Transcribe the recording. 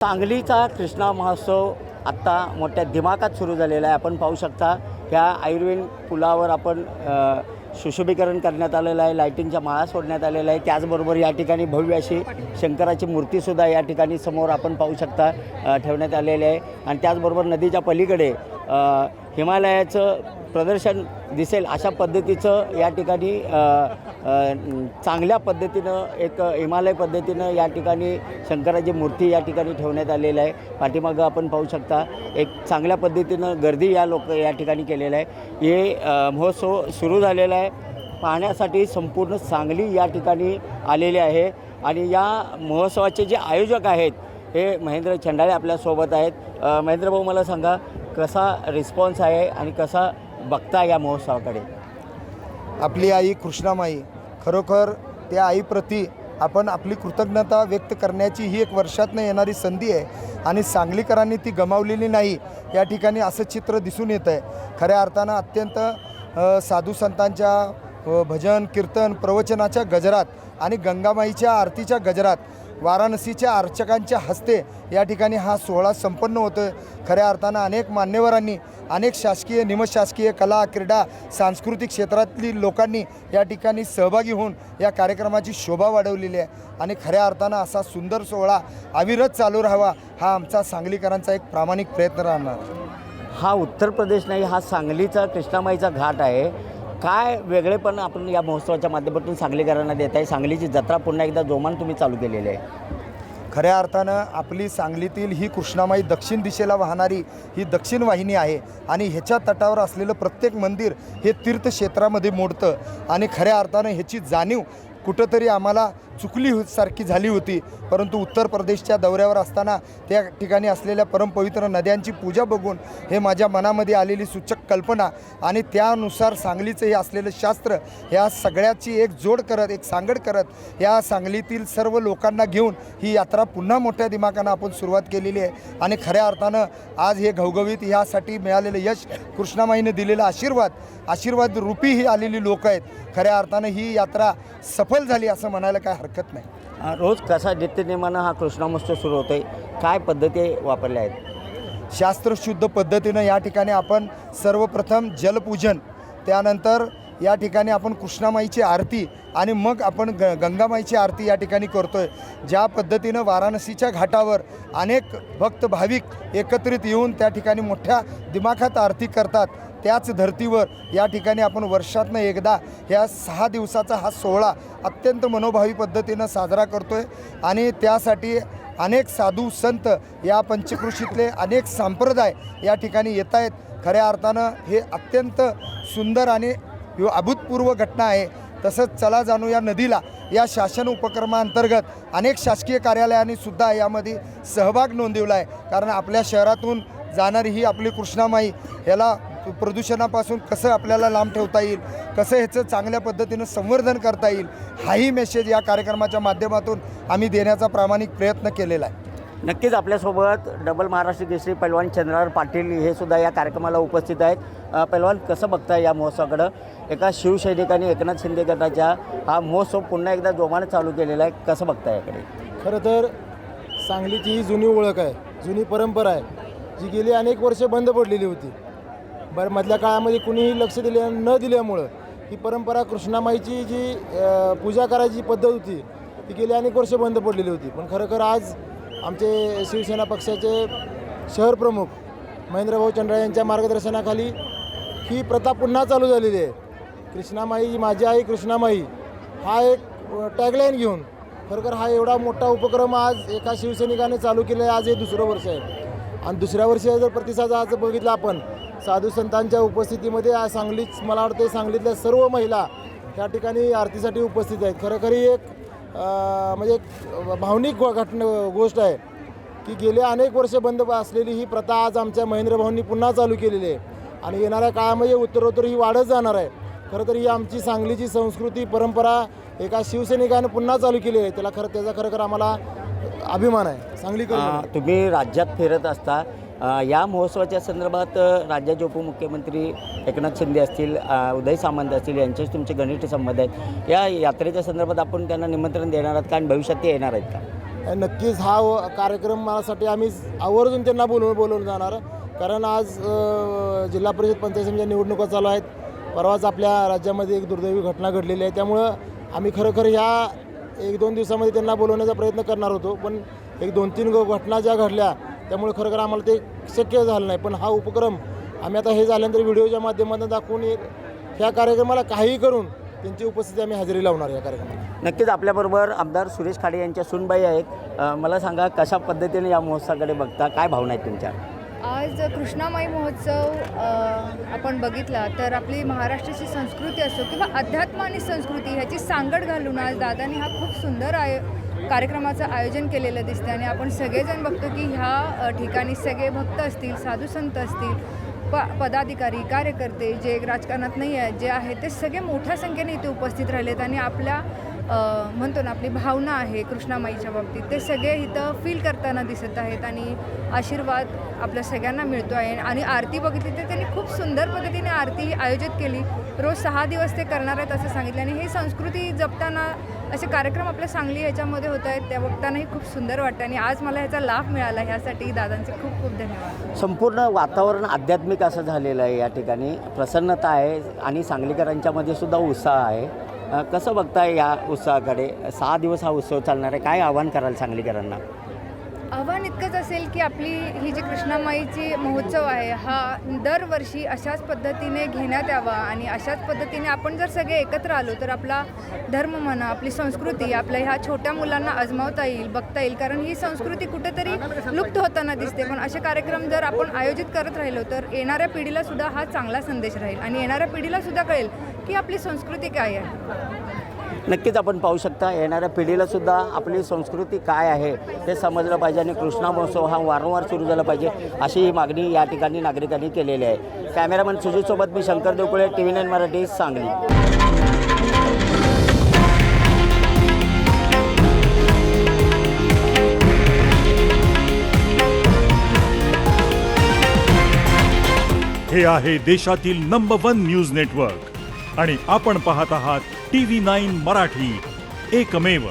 सांगलीचा कृष्णा महोत्सव आत्ता मोठ्या दिमाखात सुरू झालेला आहे. आपण पाहू शकता ह्या आयुर्वेद पुलावर आपण सुशोभीकरण करण्यात आलेलं आहे, लाईटिंगच्या माळा सोडण्यात आलेल्या आहे. त्याचबरोबर या ठिकाणी भव्य अशी शंकराची मूर्तीसुद्धा या ठिकाणी समोर आपण पाहू शकता ठेवण्यात आलेली आहे. आणि त्याचबरोबर नदीच्या पलीकडे हिमालयाचं प्रदर्शन दिसेल अशा पद्धतीचं या ठिकाणी चांगल्या पद्धतीनं एक हिमालय पद्धतीनं या ठिकाणी शंकराची मूर्ती या ठिकाणी ठेवण्यात आलेलं आहे. पाठीमागं आपण पाहू शकता एक चांगल्या पद्धतीनं गर्दी या ठिकाणी केलेलं आहे. हे महोत्सव सुरू झालेला आहे. पाहण्यासाठी संपूर्ण सांगली या ठिकाणी आलेले आहे. आणि या महोत्सवाचे जे आयोजक आहेत हे महेंद्र चंडाळे आपल्यासोबत आहेत. महेंद्र भाऊ, मला सांगा कसा रिस्पॉन्स आहे आणि कसा बघता या महोत्सवाकडे? आपली आई कृष्णामाई, खरोखर त्या आईप्रती आपण आपली कृतज्ञता व्यक्त करण्याची ही एक वर्षातनं येणारी संधी आहे आणि सांगलीकरांनी ती गमावलेली नाही या ठिकाणी असं चित्र दिसून येतं आहे. खऱ्या अर्थानं अत्यंत साधू संतांच्या भजन कीर्तन प्रवचनाच्या गजरात आणि गंगामाईच्या आरतीच्या गजरात वाराणसीच्या अर्चकांच्या हस्ते या ठिकाणी हा सोहळा संपन्न होतो आहे. खऱ्या अर्थानं अनेक मान्यवरांनी, अनेक शासकीय निमशासकीय कला क्रीडा सांस्कृतिक क्षेत्रातली लोकांनी या ठिकाणी सहभागी होऊन या कार्यक्रमाची शोभा वाढवलेली आहे. आणि खऱ्या अर्थानं असा सुंदर सोहळा अविरत चालू राहावा हा आमचा सांगलीकरांचा एक प्रामाणिक प्रयत्न राहणार. हा उत्तर प्रदेश नाही, हा सांगलीचा कृष्णामाईचा घाट आहे. काय वेगळेपण आपण या महोत्सवाच्या माध्यमातून सांगलीकरांना देत आहे? सांगलीची जत्रा पुन्हा एकदा जोमान तुम्ही चालू केलेली आहे. खऱ्या अर्थानं आपली सांगलीतील ही कृष्णामाई दक्षिण दिशेला वाहणारी ही दक्षिण वाहिनी आहे आणि ह्याच्या तटावर असलेलं प्रत्येक मंदिर हे तीर्थक्षेत्रामध्ये मोडतं. आणि खऱ्या अर्थानं ह्याची जाणीव कुठंतरी आम्हाला चुकली सारखी झाली होती. परंतु उत्तर प्रदेशच्या दौऱ्यावर असताना त्या ठिकाणी असलेल्या परमपवित्र नद्यांची पूजा बघून हे माझ्या मनामध्ये आलेली सूचक कल्पना आणि त्यानुसार सांगलीचं हे असलेलं शास्त्र ह्या सगळ्याची एक जोड करत, एक सांगड करत या सांगलीतील सर्व लोकांना घेऊन ही यात्रा पुन्हा मोठ्या दिमाखानं आपण सुरुवात केलेली आहे. आणि खऱ्या अर्थानं आज हे घवघवीत ह्यासाठी मिळालेलं यश, कृष्णामाईने दिलेला आशीर्वाद रूपी ही आलेली लोक आहेत. खऱ्या अर्थानं ही यात्रा सफल झाली असं म्हणायला काय हरकत नाही. रोज कसा नित्यनेमानं हा कृष्णा महोत्सव सुरू होतो आहे? काय पद्धती वापरल्या आहेत? शास्त्रशुद्ध पद्धतीनं या ठिकाणी आपण सर्वप्रथम जलपूजन, त्यानंतर या ठिकाणी आपण कृष्णामाईची आरती आणि मग आपण गंगामाईची आरती या ठिकाणी करतो आहे. ज्या पद्धतीनं वाराणसीच्या घाटावर अनेक भक्त भाविक एकत्रित येऊन त्या ठिकाणी मोठ्या दिमाखात आरती करतात, त्याच धर्तीवर या ठिकाणी आपण वर्षातनं एकदा ह्या 6 दिवसाचा हा सोहळा अत्यंत मनोभावी पद्धतीनं साजरा करतो आहे. आणि त्यासाठी अनेक साधू संत या पंचकृषीतले अनेक संप्रदाय या ठिकाणी येत आहेत. खऱ्या अर्थानं हे अत्यंत सुंदर आणि अभूतपूर्व घटना आहे. तसंच चला जाणू या नदीला या शासन उपक्रमांतर्गत अनेक शासकीय कार्यालयांनी सुद्धा यामध्ये सहभाग नोंदवला आहे. कारण आपल्या शहरातून जाणारी ही आपली कृष्णामाई ह्याला प्रदूषणापासून कसं आपल्याला लांब ठेवता येईल, कसं ह्याचं चांगल्या पद्धतीनं संवर्धन करता येईल, हाही मेसेज या कार्यक्रमाच्या माध्यमातून आम्ही देण्याचा प्रामाणिक प्रयत्न केलेला आहे. नक्कीच आपल्यासोबत डबल महाराष्ट्र केसरी पैलवान चंद्रहार पाटील हे सुद्धा या कार्यक्रमाला उपस्थित आहेत. पैलवान, कसं बघताय या महोत्सवाकडं? एका शिवसैनिकांनी एकनाथ शिंदे गटाच्या हा महोत्सव पुन्हा एकदा जोमाने चालू केलेला आहे, कसं बघताय याकडे? खरं तर सांगलीची ही जुनी ओळख आहे, जुनी परंपरा आहे, जी गेली अनेक वर्षे बंद पडलेली होती. मधल्या काळामध्ये कुणीही लक्ष न दिल्यामुळं ही परंपरा कृष्णामाईची जी पूजा करायची पद्धत होती ती गेली अनेक वर्षे बंद पडलेली होती. पण खरोखर आज आमचे शिवसेना पक्षाचे शहर प्रमुख महेंद्रभाऊ चंडाळे यांच्या मार्गदर्शनाखाली ही प्रथा पुन्हा चालू झालेली आहे. कृष्णामाई माझी आई कृष्णामाई हा एक टॅगलाईन घेऊन खरोखर हा एवढा मोठा उपक्रम आज एका शिवसैनिकाने चालू केला आहे. आज हे 2रं वर्ष आहे आणि 2ऱ्या वर्षी जर प्रतिसाद आज बघितला आपण साधू संतांच्या उपस्थितीमध्ये आज सांगलीच, मला वाटते सांगलीतल्या सर्व महिला त्या ठिकाणी आरतीसाठी उपस्थित आहेत. खरोखर ही एक म्हणजे भावनिक गोष्ट आहे की गेल्या अनेक वर्ष बंद असलेली ही प्रथा आज आमच्या महेंद्र भाऊंनी पुन्हा चालू केलेली आहे आणि येणाऱ्या काळामध्ये उत्तरोत्तर ही वाढत जाणार आहे. खरं तर ही आमची सांगलीची संस्कृती परंपरा एका शिवसैनिकानं पुन्हा चालू केली आहे. त्याचा खरोखर आम्हाला अभिमान आहे. सांगलीकर, तुम्ही राज्यात फिरत असता, या महोत्सवाच्या संदर्भात राज्याचे उपमुख्यमंत्री एकनाथ शिंदे असतील, उदय सामंत असतील, यांच्याशी तुमचे घनिष्ठ संबंध आहेत. या यात्रेच्या संदर्भात आपण त्यांना निमंत्रण देणार आहात का आणि भविष्यात ते येणार आहेत का? नक्कीच हा कार्यक्रमासाठी आम्ही आवर्जून त्यांना बोलवून जाणार, कारण आज जिल्हा परिषद पंचायत समितीच्या निवडणुका चालू आहेत. परवाच आपल्या राज्यामध्ये एक दुर्दैवी घटना घडलेली आहे, त्यामुळं आम्ही खरोखर ह्या 1-2 दिवसामध्ये त्यांना बोलवण्याचा प्रयत्न करणार होतो, पण 1-2-3 घटना ज्या घडल्या त्यामुळे खरोखर आम्हाला ते शक्य झालं नाही. पण हा उपक्रम आम्ही आता हे झाल्यानंतर व्हिडिओच्या माध्यमातून दाखवून ह्या कार्यक्रमाला काहीही करून त्यांची उपस्थिती आम्ही हजेरी लावणार या कार्यक्रमाला. नक्कीच आपल्याबरोबर आमदार सुरेश खाडे यांच्या सूनबाई आहेत. मला सांगा, कशा पद्धतीने या महोत्सवाकडे बघता, काय भावना आहेत तुमच्या? आज कृष्णामाई महोत्सव आपण बघितला तर आपली महाराष्ट्राची संस्कृती असो किंवा अध्यात्म आणि संस्कृती ह्याची सांगड घालून आज दादांनी हा खूप सुंदर कार्यक्रमाचं आयोजन केलेलं दिसतं. आणि आपण सगळेजण बघतो की ह्या ठिकाणी सगळे भक्त असतील, साधू संत असतील, पदाधिकारी, कार्यकर्ते जे राजकारणात नाही आहेत, जे आहेत ते सगळे मोठ्या संख्येने इथे उपस्थित राहिलेत. आणि आपल्या म्हणतो ना, आपली भावना आहे कृष्णामाईच्या बाबतीत, ते सगळे इथं फील करताना दिसत आहेत आणि आशीर्वाद आपल्या सगळ्यांना मिळतो आहे. आणि आरती बघितली तर त्यांनी खूप सुंदर पद्धतीने आरती आयोजित केली. रोज 6 दिवस ते करणार आहेत असं सांगितलं. आणि ही संस्कृती जपताना असे कार्यक्रम आपल्या सांगली ह्याच्यामध्ये होत आहेत, त्या बघतानाही खूप सुंदर वाटतं. आणि आज मला ह्याचा लाभ मिळाला, ह्यासाठी दादांचे खूप खूप धन्यवाद. संपूर्ण वातावरण आध्यात्मिक असं झालेलं आहे. या ठिकाणी प्रसन्नता आहे आणि सांगलीकरांच्यामध्ये सुद्धा उत्साह आहे. कसं बघताय या उत्साहाकडे? 6 दिवस हा उत्सव चालणार आहे, काय आव्हान कराल सांगलीकरांना? आव्हान इतकंच असेल की आपली ही जी कृष्णामाईची महोत्सव आहे हा दरवर्षी अशाच पद्धतीने घेण्यात यावा. आणि अशाच पद्धतीने आपण जर सगळे एकत्र आलो तर आपला धर्म म्हणा, आपली संस्कृती आपल्या ह्या छोट्या मुलांना आजमावता येईल, बघता येईल. कारण ही संस्कृती कुठेतरी लुप्त होताना दिसते. पण असे कार्यक्रम जर आपण आयोजित करत राहिलो तर येणाऱ्या पिढीला सुद्धा हा चांगला संदेश राहील आणि येणाऱ्या पिढीला सुद्धा कळेल की आपली संस्कृती काय आहे. नक्कीच आपण पाहू शकता, येणाऱ्या पिढीलासुद्धा आपली संस्कृती काय आहे हे समजलं पाहिजे आणि कृष्णा महोत्सव हा वारंवार सुरू झाला पाहिजे, अशी ही मागणी या ठिकाणी नागरिकांनी केलेली आहे. कॅमेरामन सुजितसोबत मी शंकर देवकुळे, TV9 मराठी, सांगली. हे आहे देशातील नंबर 1 न्यूज नेटवर्क आणि आपण पाहत आहात TV9 मराठी, एकमेव.